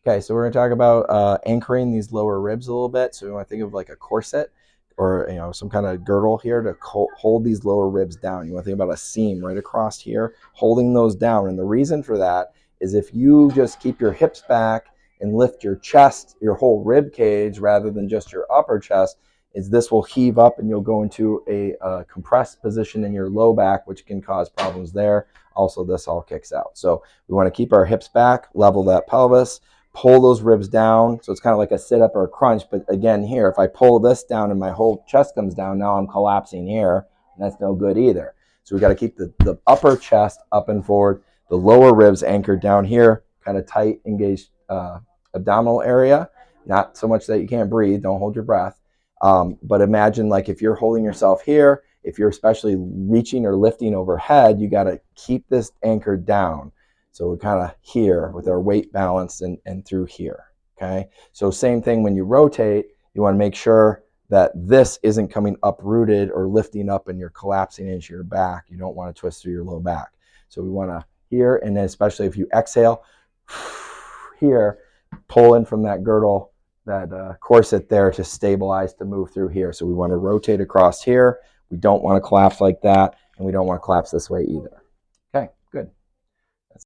Okay, so we're going to talk about anchoring these lower ribs a little bit. So we want to think of like a corset or some kind of girdle here to hold these lower ribs down. You want to think about a seam right across here, holding those down. And the reason for that is if you just keep your hips back and lift your chest, your whole rib cage, rather than just your upper chest, is this will heave up and you'll go into a compressed position in your low back, which can cause problems there. Also, this all kicks out. So we want to keep our hips back, level that pelvis, pull those ribs down. So it's kind of like a sit up or a crunch. But again, here, if I pull this down and my whole chest comes down, now I'm collapsing here. And that's no good either. So we got to keep the upper chest up and forward, the lower ribs anchored down here, kind of tight, engaged abdominal area. Not so much that you can't breathe. Don't hold your breath. But imagine like if you're holding yourself here, if you're especially reaching or lifting overhead, you got to keep this anchored down. So we're kind of here with our weight balanced and through here, okay? So same thing when you rotate, you want to make sure that this isn't coming uprooted or lifting up and you're collapsing into your back. You don't want to twist through your low back. So we want to here, and then especially if you exhale, here, pull in from that girdle, that corset there to stabilize to move through here. So we want to rotate across here. We don't want to collapse like that, and we don't want to collapse this way either.